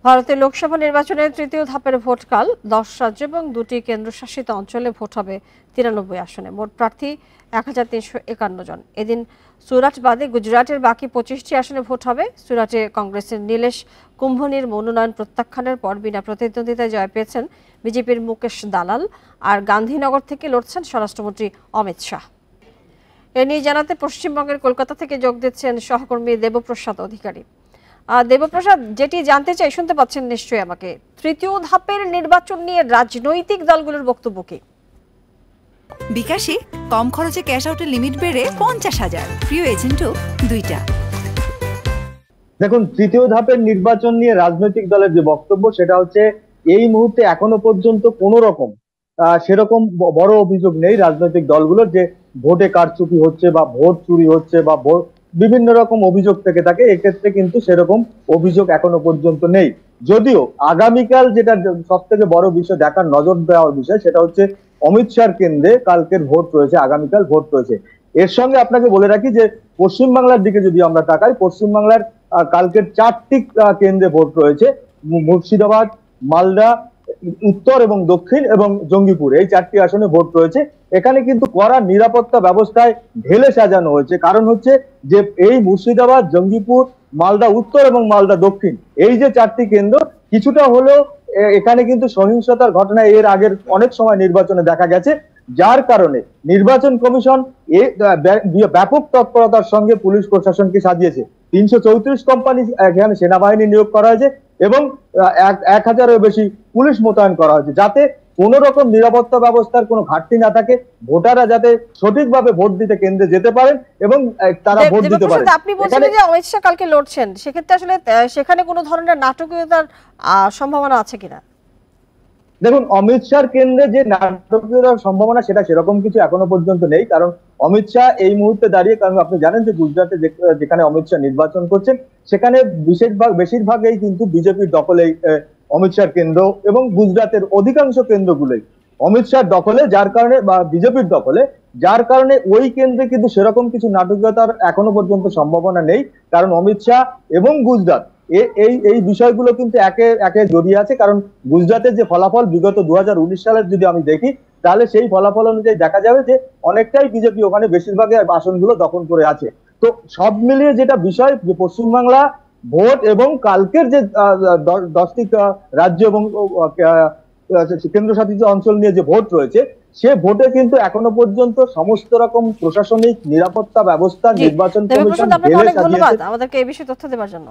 ভারতের লোকসভা নির্বাচনের তৃতীয় ধাপের ভোটকাল 10 রাজ্য এবং 2টি কেন্দ্রশাসিত অঞ্চলে ভোট হবে 93 আসনে। মোট প্রার্থী 1351 জন। এদিন সুরাট বাদে গুজরাটের বাকি 25টি আসনে ভোট হবে। সুরাটে কংগ্রেসের নীলেশ কুম্ভনির মনোনয়ন প্রত্যাখ্যানের পর বিনা প্রতিদ্বন্দ্বিতায় জয় পেয়েছেন বিজেপির মুকেশ দালাল, আর গান্ধীনগর থেকে লড়ছেন স্বরাষ্ট্রমন্ত্রী অমিত শাহ। এ নিয়ে জানাতে পশ্চিমবঙ্গের কলকাতা থেকে যোগ দিচ্ছেন সহকর্মী দেবপ্রসাদ অধিকারী। দেবপ্রসাদ, যেটি জানতে চাই, শুনতে পাচ্ছেন নিশ্চয়ই আমাকে, তৃতীয় ধাপের নির্বাচন নিয়ে রাজনৈতিক দলগুলোর বক্তব্য কি? বিকাশে কম খরচে ক্যাশ আউটের লিমিট বেড়ে 50,000, প্রিয় এজেন্টও 2টা। দেখুন, তৃতীয় ধাপের নির্বাচন নিয়ে রাজনৈতিক দলের যে বক্তব্য সেটা হচ্ছে এই মুহূর্তে এখনো পর্যন্ত কোনো রকম সেরকম বড় অভিযোগ নেই রাজনৈতিক দলগুলোর যে ভোটে কারচুপি হচ্ছে বা ভোট চুরি হচ্ছে বা বিভিন্ন রকম অভিযোগ থেকে থাকে। এক্ষেত্রে কিন্তু সেরকম অভিযোগ এখনো পর্যন্ত নেই। যদিও আগামীকাল যেটা সব থেকে বড় বিষয় দেখার, নজর দেওয়ার বিষয়, সেটা হচ্ছে অমিত শাহর কেন্দ্রে কালকের ভোট রয়েছে, আগামীকাল ভোট রয়েছে। এর সঙ্গে আপনাকে বলে রাখি যে পশ্চিমবাংলার দিকে যদি আমরা তাকাই, পশ্চিমবাংলার কালকের 4টি কেন্দ্রে ভোট রয়েছে। মুর্শিদাবাদ, মালদা, উত্তর এবং দক্ষিণ এবং জঙ্গিপুর, এই 4টি আসনে ভোট রয়েছে। এখানে কিন্তু কড়া নিরাপত্তা ব্যবস্থায় ঢেলে সাজানো হয়েছে। কারণ হচ্ছে যে এই মুর্শিদাবাদ, জঙ্গিপুর, মালদা উত্তর এবং মালদা দক্ষিণ, এই যে 4টি কেন্দ্র, কিছুটা হলেও এখানে কিন্তু সহিংসতার ঘটনা এর আগের অনেক সময় নির্বাচনে দেখা গেছে। যার কারণে নির্বাচন কমিশন ব্যাপক তৎপরতার সঙ্গে পুলিশ প্রশাসনকে সাজিয়েছে। 334 কোম্পানি এখানে সেনাবাহিনী নিয়োগ করা হয়েছে এবং 1000-এর বেশি পুলিশ মোতায়েন করা হয়েছে, যাতে কোন রকম নিরাপত্তা ব্যবস্থার কোনো ঘাটতি না থাকে, ভোটাররা যাতে সঠিকভাবে ভোট দিতে কেন্দ্রে যেতে পারেন এবং তারা ভোট দিতে পারেন। আপনি বলছেন যে অমিত শাহ কালকে লড়ছেন, সেক্ষেত্রে আসলে সেখানে কোনো ধরনের নাটকীয়তার সম্ভাবনা আছে কিনা? দেখুন, অমিত শাহর কেন্দ্রে যে নাটকীয়তার সম্ভাবনা সেটা সেরকম কিছু এখনো পর্যন্ত নেই। কারণ অমিত শাহ এই মুহূর্তে দাঁড়িয়ে, কারণ আপনি জানেন যে গুজরাটে যেখানে অমিত শাহ নির্বাচন করছেন সেখানে বেশিরভাগই কিন্তু বিজেপির দখলে অমিত শাহর কেন্দ্র, এবং গুজরাটের অধিকাংশ কেন্দ্রগুলোই অমিত শাহর দখলে, যার কারণে বা বিজেপির দখলে, যার কারণে ওই কেন্দ্রে কিন্তু সেরকম কিছু নাটকীয়তার এখনো পর্যন্ত সম্ভাবনা নেই। কারণ অমিত শাহ এবং গুজরাট এই বিষয়গুলো কিন্তু একে জড়িয়ে আছে। কারণ গুজরাটের যে ফলাফল বিগত 2019 সালের যদি আমি দেখি, তাহলে সেই ফলাফল অনুযায়ী দেখা যাবে যে অনেকটাই বিজেপি ওখানে বেশিরভাগ আসনগুলো দখল করে আছে। তো সব মিলিয়ে যেটা বিষয়, যে পশ্চিমবাংলা ভোট এবং কালকের যে 10টি রাজ্য এবং কেন্দ্রশাসিত অঞ্চল নিয়ে যে ভোট রয়েছে, সে ভোটে কিন্তু এখনো পর্যন্ত সমস্ত রকম প্রশাসনিক নিরাপত্তা ব্যবস্থা নির্বাচন কমিশন ধন্যবাদ আমাদেরকে এই বিষয়ে তথ্য দেওয়ার জন্য।